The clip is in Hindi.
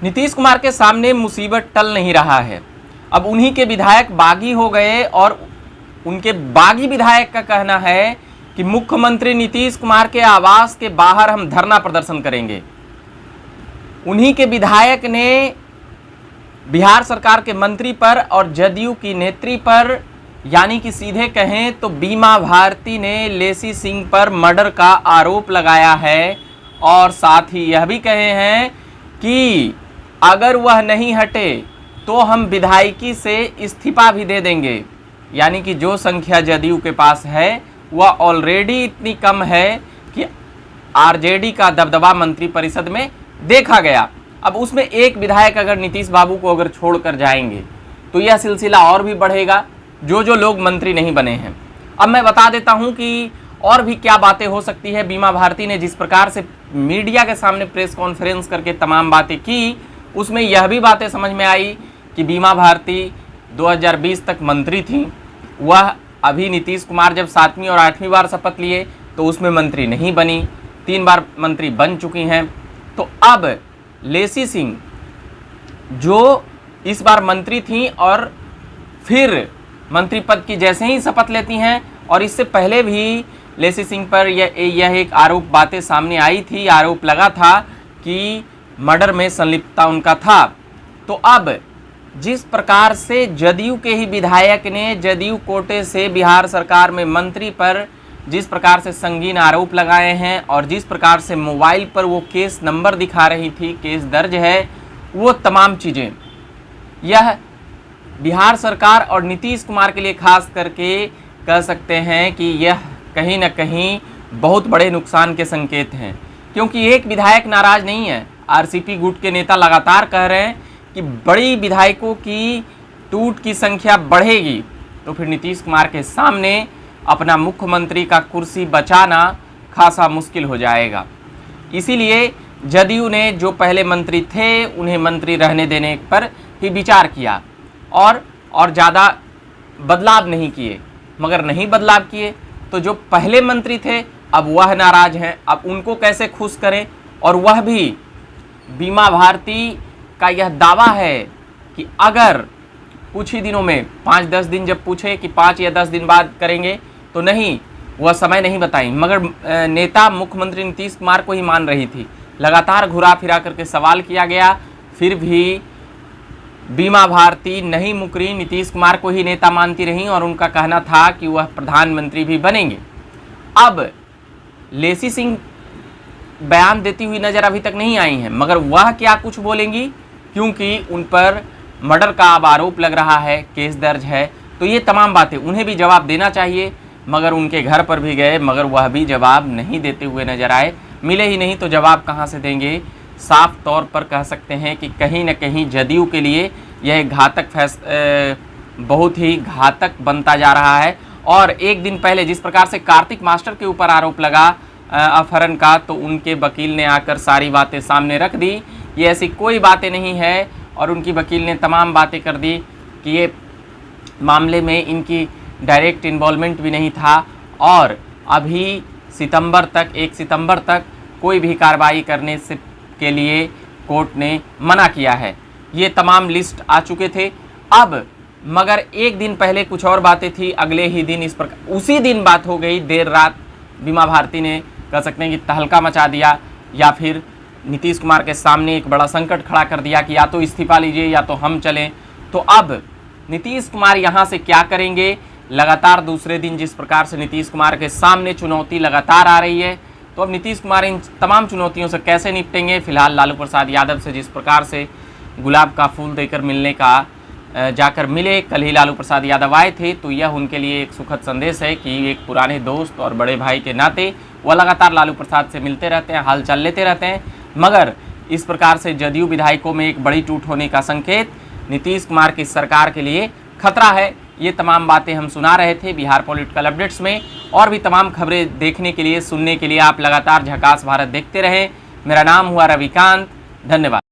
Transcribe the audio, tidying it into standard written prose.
नीतीश कुमार के सामने मुसीबत टल नहीं रहा है। अब उन्हीं के विधायक बागी हो गए और उनके बागी विधायक का कहना है कि मुख्यमंत्री नीतीश कुमार के आवास के बाहर हम धरना प्रदर्शन करेंगे। उन्हीं के विधायक ने बिहार सरकार के मंत्री पर और जदयू की नेत्री पर, यानी कि सीधे कहें तो बीमा भारती ने लेसी सिंह पर मर्डर का आरोप लगाया है और साथ ही यह भी कहे हैं कि अगर वह नहीं हटे तो हम विधायकी से इस्तीफा भी दे देंगे। यानी कि जो संख्या जदयू के पास है वह ऑलरेडी इतनी कम है कि आरजेडी का दबदबा मंत्रिपरिषद में देखा गया। अब उसमें एक विधायक अगर नीतीश बाबू को अगर छोड़कर जाएंगे तो यह सिलसिला और भी बढ़ेगा, जो लोग मंत्री नहीं बने हैं। अब मैं बता देता हूं कि और भी क्या बातें हो सकती है। बीमा भारती ने जिस प्रकार से मीडिया के सामने प्रेस कॉन्फ्रेंस करके तमाम बातें की, उसमें यह भी बातें समझ में आई कि बीमा भारती 2020 तक मंत्री थी। वह अभी नीतीश कुमार जब 7वीं और 8वीं बार शपथ लिए तो उसमें मंत्री नहीं बनी, 3 बार मंत्री बन चुकी हैं। तो अब लेसी सिंह जो इस बार मंत्री थी और फिर मंत्री पद की जैसे ही शपथ लेती हैं, और इससे पहले भी लेसी सिंह पर यह एक आरोप बातें सामने आई थी, आरोप लगा था कि मर्डर में संलिप्तता उनका था। तो अब जिस प्रकार से जदयू के ही विधायक ने जदयू कोटे से बिहार सरकार में मंत्री पर जिस प्रकार से संगीन आरोप लगाए हैं और जिस प्रकार से मोबाइल पर वो केस नंबर दिखा रही थी, केस दर्ज है, वो तमाम चीज़ें यह बिहार सरकार और नीतीश कुमार के लिए खास करके कह सकते हैं कि यह कहीं ना कहीं बहुत बड़े नुकसान के संकेत हैं। क्योंकि एक विधायक नाराज नहीं है, आरसीपी गुट के नेता लगातार कह रहे हैं कि बड़ी विधायकों की टूट की संख्या बढ़ेगी तो फिर नीतीश कुमार के सामने अपना मुख्यमंत्री का कुर्सी बचाना खासा मुश्किल हो जाएगा। इसीलिए जदयू ने जो पहले मंत्री थे उन्हें मंत्री रहने देने पर ही विचार किया और ज़्यादा बदलाव नहीं किए। मगर नहीं बदलाव किए तो जो पहले मंत्री थे अब वह नाराज हैं। अब उनको कैसे खुश करें? और वह भी बीमा भारती का यह दावा है कि अगर कुछ ही दिनों में 5-10 दिन, जब पूछे कि 5 या 10 दिन बाद करेंगे तो नहीं, वह समय नहीं बताई। मगर नेता मुख्यमंत्री नीतीश कुमार को ही मान रही थी। लगातार घुरा फिरा करके सवाल किया गया, फिर भी बीमा भारती नहीं मुकरी, नीतीश कुमार को ही नेता मानती रहीं और उनका कहना था कि वह प्रधानमंत्री भी बनेंगे। अब लेसी सिंह बयान देती हुई नज़र अभी तक नहीं आई हैं, मगर वह क्या कुछ बोलेंगी, क्योंकि उन पर मर्डर का अब आरोप लग रहा है, केस दर्ज है। तो ये तमाम बातें उन्हें भी जवाब देना चाहिए। मगर उनके घर पर भी गए, मगर वह भी जवाब नहीं देते हुए नजर आए। मिले ही नहीं तो जवाब कहाँ से देंगे? साफ तौर पर कह सकते हैं कि कहीं न कहीं जदयू के लिए यह घातक बहुत ही घातक बनता जा रहा है। और एक दिन पहले जिस प्रकार से कार्तिक मास्टर के ऊपर आरोप लगा अपहरण का, तो उनके वकील ने आकर सारी बातें सामने रख दी। ये ऐसी कोई बातें नहीं है और उनकी वकील ने तमाम बातें कर दी कि ये मामले में इनकी डायरेक्ट इन्वॉल्वमेंट भी नहीं था और अभी 1 सितंबर तक कोई भी कार्रवाई करने से के लिए कोर्ट ने मना किया है। ये तमाम लिस्ट आ चुके थे। अब मगर एक दिन पहले कुछ और बातें थी, अगले ही दिन इस प्रकार उसी दिन बात हो गई। देर रात बीमा भारती ने कह सकते हैं कि तहलका मचा दिया या फिर नीतीश कुमार के सामने एक बड़ा संकट खड़ा कर दिया कि या तो इस्तीफा लीजिए या तो हम चलें। तो अब नीतीश कुमार यहाँ से क्या करेंगे? लगातार दूसरे दिन जिस प्रकार से नीतीश कुमार के सामने चुनौती लगातार आ रही है, तो अब नीतीश कुमार इन तमाम चुनौतियों से कैसे निपटेंगे? फिलहाल लालू प्रसाद यादव से जिस प्रकार से गुलाब का फूल देकर मिलने का जाकर मिले, कल ही लालू प्रसाद यादव आए थे, तो यह उनके लिए एक सुखद संदेश है कि एक पुराने दोस्त और बड़े भाई के नाते वह लगातार लालू प्रसाद से मिलते रहते हैं, हाल चाल लेते रहते हैं। मगर इस प्रकार से जदयू विधायकों में एक बड़ी टूट होने का संकेत नीतीश कुमार की सरकार के लिए खतरा है। ये तमाम बातें हम सुना रहे थे बिहार पॉलिटिकल अपडेट्स में। और भी तमाम खबरें देखने के लिए, सुनने के लिए आप लगातार झकास भारत देखते रहें। मेरा नाम हुआ रविकांत। धन्यवाद।